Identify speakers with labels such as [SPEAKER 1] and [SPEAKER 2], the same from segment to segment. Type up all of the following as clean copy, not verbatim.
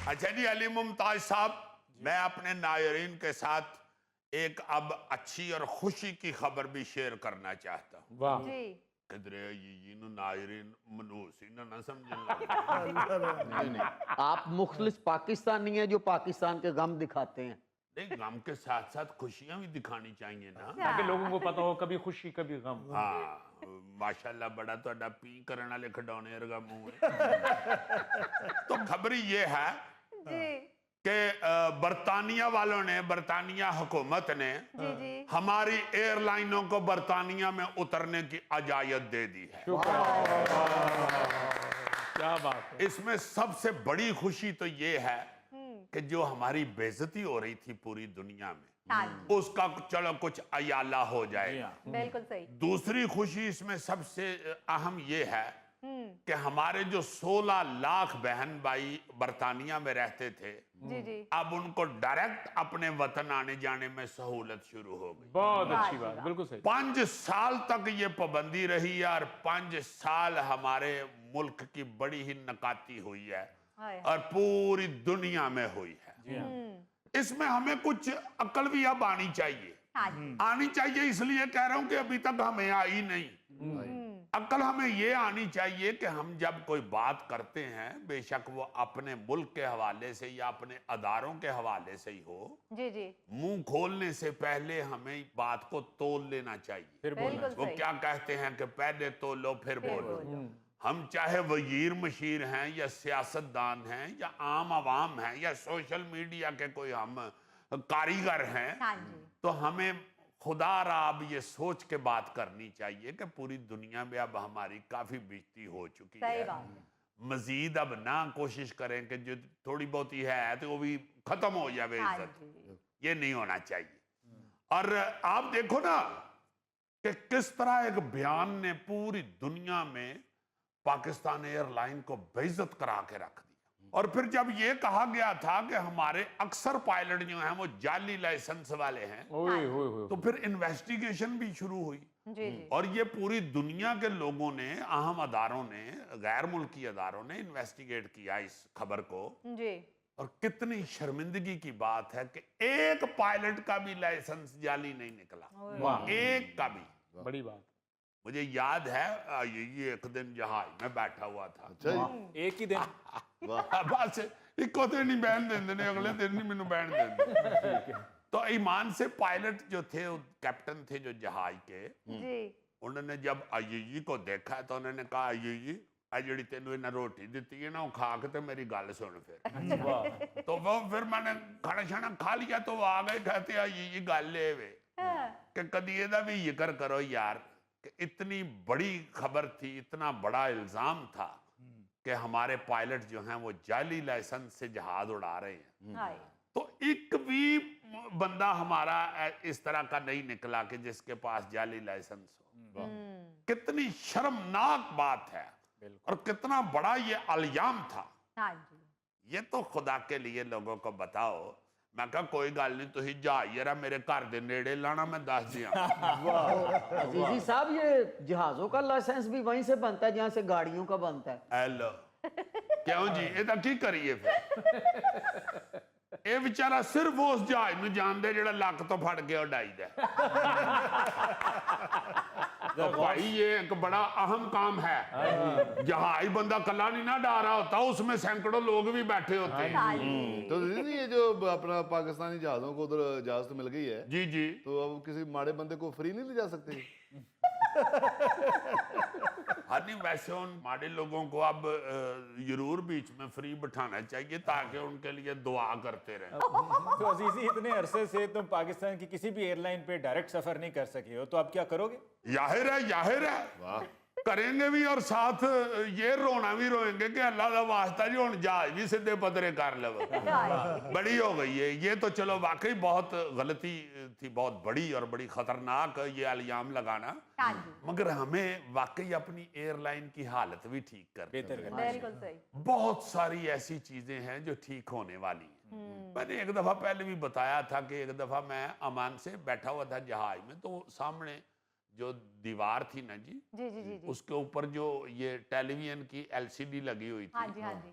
[SPEAKER 1] اچھا جی علی ممتاز صاحب، میں اپنے ناظرین کے ساتھ ایک اب اچھی اور خوشی کی خبر بھی شیئر کرنا چاہتا ہوں۔
[SPEAKER 2] واہ
[SPEAKER 1] کدرے یہ ناظرین منوسی نہ سمجھن لگا۔
[SPEAKER 3] نہیں آپ مخلص پاکستانی ہیں جو پاکستان کے غم دکھاتے ہیں۔
[SPEAKER 1] نہیں، غم کے ساتھ ساتھ خوشیاں بھی دکھانی چاہیے نا،
[SPEAKER 2] تاکہ لوگوں کو پتا ہو کبھی خوشی کبھی غم۔
[SPEAKER 1] ہاں ماشاءاللہ بڑا تو اڈا پی کرنے والے کھڈونے ارگا منہ ہے۔ تو خبری یہ ہے کہ برطانیہ والوں نے، برطانیہ حکومت نے ہماری ایئر لائنوں کو برطانیہ میں اترنے کی اجازت دے دی ہے۔
[SPEAKER 2] کیا بات ہے۔
[SPEAKER 1] اس میں سب سے بڑی خوشی تو یہ ہے کہ جو ہماری بے عزتی ہو رہی تھی پوری دنیا میں، اس کا چلو کچھ ایالہ ہو جائے گا۔
[SPEAKER 4] بالکل صحیح۔
[SPEAKER 1] دوسری خوشی اس میں سب سے اہم یہ ہے کہ ہمارے جو 16 لاکھ بہن بھائی برطانیہ میں رہتے تھے، اب ان کو ڈائریکٹ اپنے وطن آنے جانے میں سہولت شروع ہو گئی۔
[SPEAKER 2] بہت اچھی بات، بالکل صحیح۔
[SPEAKER 1] 5 سال تک یہ پابندی رہی ہے اور 5 سال ہمارے ملک کی بڑی ہی نکاتی ہوئی ہے اور پوری دنیا میں ہوئی ہے۔ اس میں ہمیں کچھ عقل بھی اب آنی چاہیے، آنی چاہیے اس لیے کہہ رہا ہوں کہ ابھی تک ہمیں آئی نہیں۔ عقل ہمیں یہ آنی چاہیے کہ ہم جب کوئی بات کرتے ہیں، بے شک وہ اپنے ملک کے حوالے سے یا اپنے اداروں کے حوالے سے ہی ہو، منہ کھولنے سے پہلے ہمیں بات کو تول لینا چاہیے۔ وہ کیا کہتے ہیں کہ پہلے تولو پھر بولو۔ ہم چاہے وزیر مشیر ہیں یا سیاستدان ہیں یا عام عوام ہیں یا سوشل میڈیا کے کوئی ہم کاریگر ہیں، تو ہمیں خدا را اب یہ سوچ کے بات کرنی چاہیے کہ پوری دنیا میں اب ہماری کافی بیزتی ہو چکی ہے۔ مزید اب نہ کوشش کریں کہ جو تھوڑی بہت ہی ہے تو وہ بھی ختم ہو جائے عزت، یہ نہیں ہونا چاہیے۔ اور آپ دیکھو نا کہ کس طرح ایک بیان نے پوری دنیا میں پاکستان ایئر لائن کو بے عزت کرا کے رکھ دیا۔ اور پھر جب یہ کہا گیا تھا کہ ہمارے اکثر پائلٹ جو ہیں وہ جعلی لائسنس والے ہیں، تو پھر انویسٹیگیشن بھی شروع ہوئی۔ اور یہ پوری دنیا کے لوگوں نے، اہم اداروں نے، غیر ملکی اداروں نے انویسٹیگیٹ کیا اس خبر کو۔ اور کتنی شرمندگی کی بات ہے کہ ایک پائلٹ کا بھی لائسنس جعلی نہیں نکلا، ایک کا بھی۔
[SPEAKER 2] بڑی بات۔
[SPEAKER 1] مجھے یاد ہے یہ ایک دن جہاز میں بیٹھا ہوا تھا،
[SPEAKER 2] ایک ہی دن
[SPEAKER 1] بس ایکو دن ہی بین دیں دینے، اگلے دن نہیں میں بین دیں دیں۔ تو ایمان سے پائلٹ جو تھے، کیپٹن تھے جو جہاز کے، انہوں نے جب آئی کو دیکھا تو انہوں نے کہا آئی جڑی تینوں انہیں روٹی دیتی ہے نا وہ کھا کے تو میری گل سن پھر۔ تو وہ پھر میں نے کھانا شانا کھا لیا تو وہ آگئے کہتے آئی گل لے وے کہ کدی یہ دا بھی ذکر کرو یار کہ اتنی بڑی خبر تھی، اتنا بڑا الزام تھا کہ ہمارے پائلٹ جو ہیں وہ جعلی لائسنس سے جہاز اڑا رہے ہیں۔ تو ایک بھی بندہ ہمارا اس طرح کا نہیں نکلا کہ جس کے پاس جعلی لائسنس ہو۔ کتنی شرمناک بات ہے اور کتنا بڑا یہ الزام تھا۔ یہ تو خدا کے لیے لوگوں کو بتاؤ۔ میں کہا کوئی گل نہیں، تو ہی جہاز میرے گھر دے نیڑے لانا، میں دس دیا۔
[SPEAKER 3] عزیزی صاحب یہ جہازوں کا لائسنس بھی وہیں سے بنتا ہے جہاں سے گاڑیوں کا بنتا ہے۔
[SPEAKER 1] ایلو کیوں جی، یہ تو کی کریے پھر؟ یہ بیچارہ صرف اس جہاز میں جان دے جڑا لک تو پھڑ کے اڈائی دے۔ تو بھائی یہ ایک بڑا اہم کام ہے، جہاز بندہ کلا نہیں نہ ڈا رہا ہوتا، اس میں سینکڑوں لوگ بھی بیٹھے ہوتے ہیں۔
[SPEAKER 5] تو یہ جو اپنا پاکستانی جہازوں کو ادھر اجازت مل گئی ہے،
[SPEAKER 1] جی جی،
[SPEAKER 5] تو اب کسی ماڑے بندے کو فری نہیں لے جا سکتے؟
[SPEAKER 1] ہاں نہیں، ویسے ان ماڑے لوگوں کو اب ضرور بیچ میں فری بٹھانا چاہیے تاکہ ان کے لیے دعا کرتے رہیں۔
[SPEAKER 2] تو عزیزی اتنے عرصے سے تم پاکستان کی کسی بھی ایئر لائن پہ ڈائریکٹ سفر نہیں کر سکے ہو، تو اب کیا کرو گے؟
[SPEAKER 1] ظاہر ہے کریں گے بھی، اور ساتھ یہ رونا بھی روئیں گے کہ اللہ دا واسطہ جی ہن جہاز بھی سدھے پدرے کر لو۔ بڑی ہو گئی ہے یہ تو، چلو واقعی بہت غلطی تھی، بہت بڑی اور بڑی خطرناک یہ الزام لگانا، مگر ہمیں واقعی اپنی ایئر لائن کی حالت بھی ٹھیک کرنا۔ بہت ساری ایسی چیزیں ہیں جو ٹھیک ہونے والی ہیں۔ میں نے ایک دفعہ پہلے بھی بتایا تھا کہ ایک دفعہ میں امان سے بیٹھا ہوا تھا جہاز میں، تو سامنے جو دیوار تھی نا جی، اس کے اوپر جو یہ ٹیلی ویژن کی LCD لگی ہوئی تھی،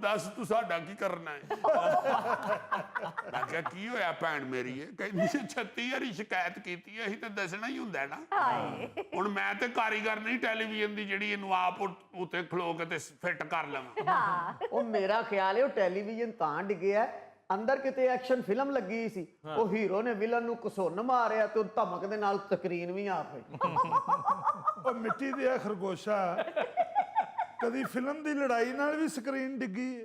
[SPEAKER 1] ਦੱਸ ਤੂੰ ਸਾਡਾ ਕੀ ਕਰਨਾ ਹੈ? ਮੈਂ ਕਿਹਾ ਕੀ ਹੋਇਆ ਭੈਣ ਮੇਰੀ? ਕਹਿੰਦੀ 36 ਵਾਰੀ ਸ਼ਿਕਾਇਤ ਕੀਤੀ ਹੈ, ਅਸੀਂ ਤਾਂ ਦੱਸਣਾ ਹੀ ਹੁੰਦਾ ਨਾ। ਹੁਣ ਮੈਂ ਤੇ ਕਾਰੀਗਰ ਨਹੀਂ ਟੈਲੀਵਿਜ਼ਨ ਦੀ ਜਿਹੜੀ ਇਹਨੂੰ ਆਪ ਉੱਤੇ ਖਲੋ ਕੇ ਤੇ ਫਿੱਟ ਕਰ ਲਵਾਂ।
[SPEAKER 3] ਉਹ ਮੇਰਾ ਖਿਆਲ ਹੈ ਉਹ ਟੈਲੀਵਿਜ਼ਨ ਤਾਂ ਡਿੱਗਿਆ, ਅੰਦਰ ਕਿਤੇ ਐਕਸ਼ਨ ਫਿਲਮ ਲੱਗੀ ਸੀ, ਉਹ ਹੀਰੋ ਨੇ ਵਿਲਨ ਨੂੰ ਘਸੁੰਨ ਮਾਰਿਆ ਤੇ ਉਹ ਧਮਕ ਦੇ ਨਾਲ ਸਕਰੀਨ ਵੀ ਆ ਪਈ।
[SPEAKER 4] ਉਹ ਮਿੱਟੀ ਦੇ ਖਰਗੋਸ਼ਾ, ਕਦੀ ਫਿਲਮ ਦੀ ਲੜਾਈ ਨਾਲ ਵੀ ਸਕਰੀਨ ਡਿੱਗੀ ਹੈ।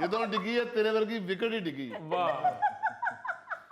[SPEAKER 5] ਜਦੋਂ ਡਿੱਗੀ ਹੈ ਤੇਰੇ ਵਰਗੀ ਵਿਕਟ ਹੀ ਡਿੱਗੀ ਹੈ।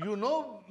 [SPEAKER 5] you know